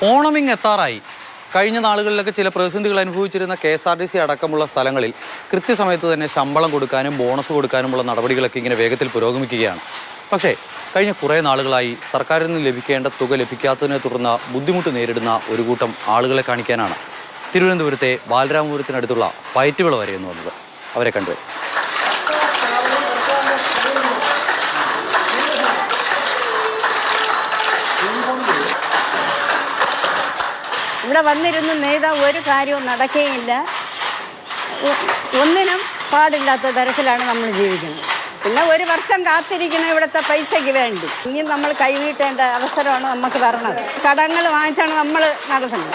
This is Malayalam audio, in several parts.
ഓണമിങ് എത്താറായി. കഴിഞ്ഞ നാളുകളിലൊക്കെ ചില പ്രതിസന്ധികൾ അനുഭവിച്ചിരുന്ന KSRTC അടക്കമുള്ള സ്ഥലങ്ങളിൽ കൃത്യസമയത്ത് തന്നെ ശമ്പളം കൊടുക്കാനും ബോണസ് കൊടുക്കാനുമുള്ള നടപടികളൊക്കെ ഇങ്ങനെ വേഗത്തിൽ പുരോഗമിക്കുകയാണ്. പക്ഷേ കഴിഞ്ഞ കുറേ നാളുകളായി സർക്കാരിൽ നിന്ന് ലഭിക്കേണ്ട തുക ലഭിക്കാത്തതിനെ തുടർന്ന് ബുദ്ധിമുട്ട് നേരിടുന്ന ഒരു കൂട്ടം ആളുകളെ കാണിക്കാനാണ് തിരുവനന്തപുരത്തെ ബാലരാമപുരത്തിനടുത്തുള്ള പയറ്റുവിള വരെ എന്ന് വന്നത്. അവരെ കണ്ടുവരും. ഇവിടെ വന്നിരുന്ന് നെയ്ത ഒരു കാര്യവും നടക്കുകയില്ല. ഒന്നിനും പാടില്ലാത്ത തരത്തിലാണ് നമ്മൾ ജീവിക്കുന്നത്. പിന്നെ ഒരു വർഷം കാത്തിരിക്കണം ഇവിടുത്തെ പൈസയ്ക്ക് വേണ്ടി. ഇനി നമ്മൾ കൈവീട്ടേണ്ട അവസരമാണ് നമുക്ക് വരണത്. കടങ്ങൾ വാങ്ങിച്ചാണ് നമ്മൾ നടത്തുന്നത്.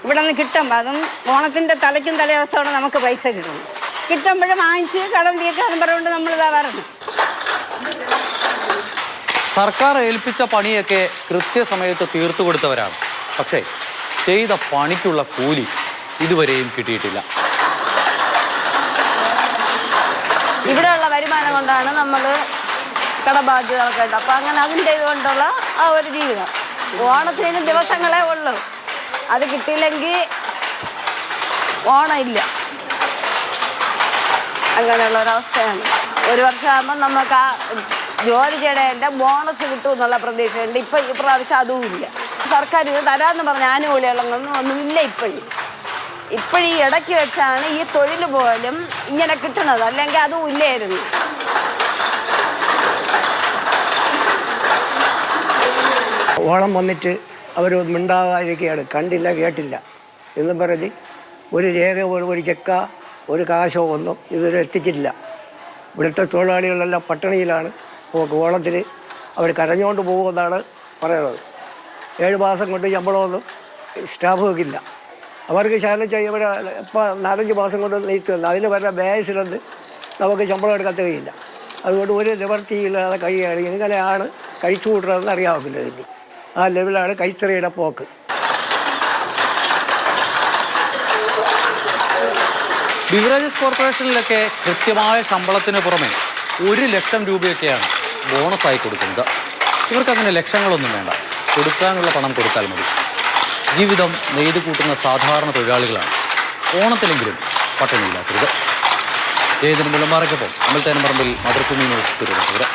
ഇവിടെ നിന്ന് കിട്ടുമ്പോൾ അതും ഓണത്തിൻ്റെ തലയ്ക്കും തലേദിവസമാണ് നമുക്ക് പൈസ കിട്ടുന്നത്. കിട്ടുമ്പോഴും വാങ്ങിച്ച് കടം തീർക്കാനും പറഞ്ഞുകൊണ്ട് നമ്മളിതാ വരണം. സർക്കാർ ഏൽപ്പിച്ച പണിയൊക്കെ കൃത്യസമയത്ത് തീർത്തു കൊടുത്തവരാണ്. പക്ഷേ ചെയ്ത പണിക്കുള്ള കൂലി ഇതുവരെയും കിട്ടിയിട്ടില്ല. ഇവിടെയുള്ള വരുമാനം കൊണ്ടാണ് നമ്മൾ കടബാധ്യതകളൊക്കെ ഉണ്ട്. അപ്പം അങ്ങനെ അതിൻ്റെ കൊണ്ടുള്ള ആ ഒരു ജീവിതം. ഓണത്തിന് ദിവസങ്ങളേ ഉള്ളൂ. അത് കിട്ടിയില്ലെങ്കിൽ ഓണം ഇല്ല. അങ്ങനെയുള്ള ഒരവസ്ഥയാണ്. ഒരു വർഷമാകുമ്പോൾ നമുക്ക് ആ ജോലി ചെയ്യേണ്ട ബോണസ് കിട്ടുമെന്നുള്ള പ്രതീക്ഷയുണ്ട്. ഇപ്പം ഈ പ്രാവശ്യം അതും ഇല്ല. സർക്കാർ ഇത് തരാമെന്ന് പറഞ്ഞ ആനുകൂല്യങ്ങളൊന്നും ഒന്നുമില്ല. ഇപ്പോഴീ ഇടയ്ക്ക് വെച്ചാണ് ഈ തൊഴിൽ പോലും ഇങ്ങനെ കിട്ടുന്നത്. അല്ലെങ്കിൽ അതും ഇല്ലായിരുന്നു. ഓണം വന്നിട്ട് അവർ മിണ്ടാതിരിക്കുകയാണ്. കണ്ടില്ല കേട്ടില്ല എന്നും പറഞ്ഞ് ഒരു രേഖ ഒരു ചെക്ക ഒരു കാശോ ഒന്നും ഇതുവരെ എത്തിച്ചിട്ടില്ല. ഇവിടുത്തെ തൊഴിലാളികളെല്ലാം പട്ടിണിയിലാണ്. ഓണത്തിന് അവർ കരഞ്ഞുകൊണ്ട് പോകുമെന്നാണ് പറയുന്നത്. 7 മാസം കൊണ്ട് ശമ്പളമൊന്നും സ്റ്റാഫ് വെക്കില്ല. അവർക്ക് ശാലം ചെയ്യുമ്പോൾ ഇപ്പോൾ 4-5 മാസം കൊണ്ട് നീട്ടുന്നത്. അതിന് വരെ ബേസിലൊന്ന് നമുക്ക് ശമ്പളം എടുക്കാൻ കഴിയില്ല. അതുകൊണ്ട് ഒരു നിവർത്തിയില്ലാതെ കഴിയുകയാണ്. എങ്ങനെയാണ് കഴിച്ചു കൂട്ടുന്നതെന്ന് അറിയാവില്ല. ഇതിന് ആ ലെവലാണ് കൈത്തറിയുടെ പോക്ക്. ബിവറേജസ് കോർപ്പറേഷനിലൊക്കെ കൃത്യമായ ശമ്പളത്തിന് പുറമെ 1 ലക്ഷം രൂപയൊക്കെയാണ് ബോണസായി കൊടുക്കുന്നത്. ഇവർക്കങ്ങനെ ലക്ഷങ്ങളൊന്നും വേണ്ട. കൊടുക്കാനുള്ള പണം കൊടുത്താൽ മതി. ജീവിതം നെയ്ത് കൂട്ടുന്ന സാധാരണ തൊഴിലാളികളാണ്. ഓണത്തിലെങ്കിലും പട്ടിണിയില്ലാത്തത്. ജയതിന് മുല്ലമാറയ്ക്കൊപ്പം അമൽ തേനമ്പറമ്പിൽ മാതൃഭൂമി ന്യൂസ് തിരുവനന്തപുരം.